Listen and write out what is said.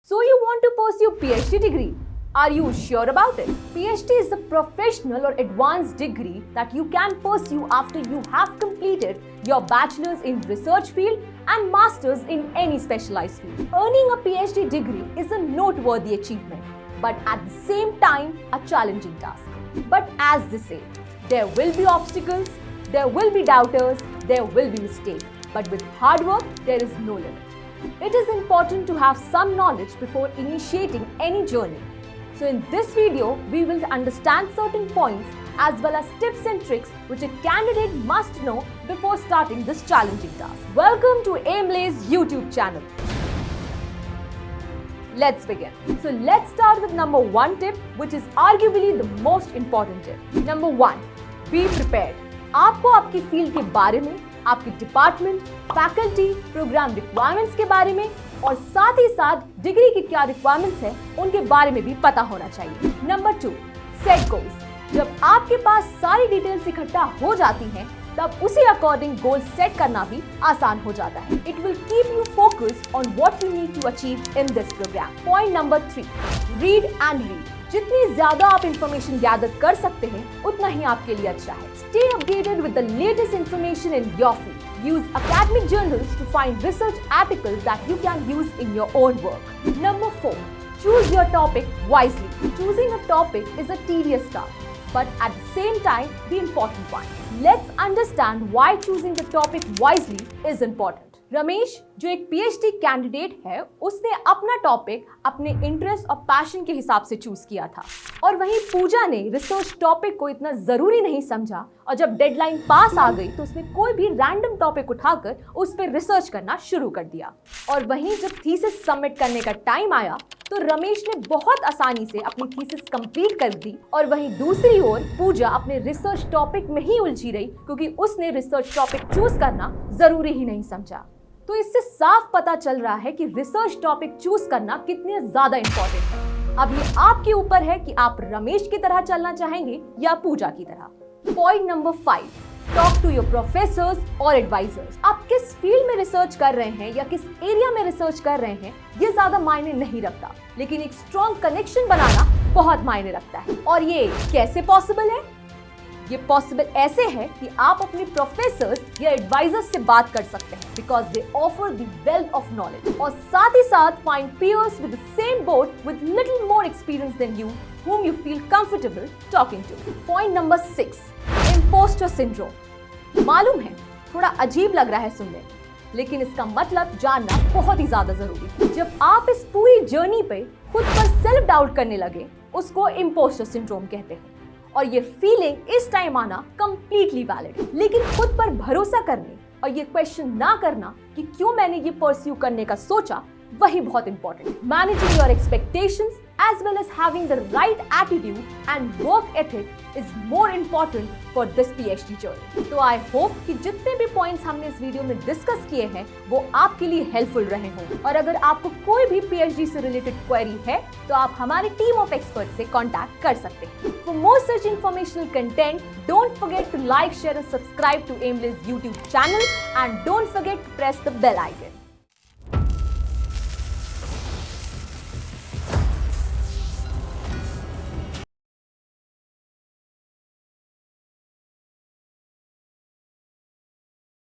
So you want to pursue PhD degree? Are you sure about it? PhD is a professional or advanced degree that you can pursue after you have completed your bachelor's in research field and master's in any specialized field. Earning a PhD degree is a noteworthy achievement, but at the same time a challenging task. But as they say, there will be obstacles, there will be doubters, there will be mistakes, but with hard work there is no limit. It is important to have some knowledge before initiating any journey. So in this video, we will understand certain points as well as tips and tricks which a candidate must know before starting this challenging task. Welcome to Aimlays YouTube channel. Let's begin. So let's start with number 1 tip, which is arguably the most important tip. Number 1, be prepared. आपको आपकी field के बारे में, आपके department, faculty, programme requirements के बारे में और साथ ही साथ डिग्री की क्या रिक्वायरमेंट्स हैं उनके बारे में भी पता होना चाहिए। Number 2, set goals. जब आपके पास सारी डिटेल्स इकट्ठा हो जाती हैं, तब उसी अकॉर्डिंग गोल सेट करना भी आसान हो जाता है। It will keep you focused on what you need to achieve in this program. Point number 3, read and read. जितनी ज्यादा आप इंफॉर्मेशन गैदर कर सकते हैं, उतना ही आपके लिए अच्छा है। Stay updated with the latest information in your field. Use academic journals to find research articles that you can use in your own work. Number 4, choose your topic wisely. Choosing a topic is a tedious task, but at the same time, the important one. Let's understand why choosing the topic wisely is important. Ramesh जो एक PhD candidate है, उसने अपना topic अपने interest और passion के हिसाब से चूज किया था, और वहीं पूजा ने रिसर्च टॉपिक को इतना जरूरी नहीं समझा, और जब डेडलाइन पास आ गई तो उसने कोई भी रैंडम टॉपिक उठाकर उस पर रिसर्च करना शुरू कर दिया। और वहीं जब थीसिस सबमिट करने का टाइम आया तो रमेश ने बहुत आसानी से अपनी थीसिस कंप्लीट कर दी, और वहीं दूसरी ओर पूजा अपने रिसर्च टॉपिक में ही उलझी रही क्योंकि उसने रिसर्च टॉपिक चूज करना जरूरी ही नहीं समझा। तो इससे साफ पता चल रहा है कि रिसर्च टॉपिक चूज करना कितने ज्यादा इंपॉर्टेंट है। अब ये आपके ऊपर है कि आप रमेश की तरह चलना चाहेंगे या पूजा की तरह। Point number 5, talk to your professors और एडवाइजर्स। आप किस फील्ड में रिसर्च कर रहे हैं या किस एरिया में रिसर्च कर रहे हैं, ये ज्यादा मायने नहीं रखता, लेकिन एक स्ट्रॉन्ग कनेक्शन बनाना बहुत मायने रखता है। और ये कैसे पॉसिबल है? ये पॉसिबल ऐसे है कि आप अपने प्रोफेसर्स या एडवाइजर्स से बात कर सकते हैं, because they offer the wealth of knowledge, और साथ ही साथ find peers with the same boat with little more experience than you whom you feel comfortable talking to. Point number 6, imposter syndrome. मालूम है थोड़ा अजीब लग रहा है सुनने, लेकिन इसका मतलब जानना बहुत ही ज्यादा जरूरी है। जब आप इस पूरी जर्नी पे खुद पर सेल्फ डाउट करने लगे, उसको imposter syndrome कहते हैं, और ये फीलिंग इस टाइम आना कंप्लीटली वैलिड है। लेकिन खुद पर भरोसा करने और ये क्वेश्चन ना करना कि क्यों मैंने ये परस्यू करने का सोचा, वही बहुत इंपॉर्टेंट है। Managing your expectations as well as having the right attitude and work ethic is more important for this PhD journey. तो I hope कि जितने भी points हमने इस वीडियो में डिस्कस किए हैं वो आपके लिए हेल्पफुल रहे हों, और अगर आपको कोई भी PhD से रिलेटेड क्वेरी है तो आप हमारे टीम ऑफ एक्सपर्ट से कांटेक्ट कर सकते हैं। For more such informational content, don't forget to like, share and subscribe to Aimlays YouTube channel, and don't forget to press the bell icon.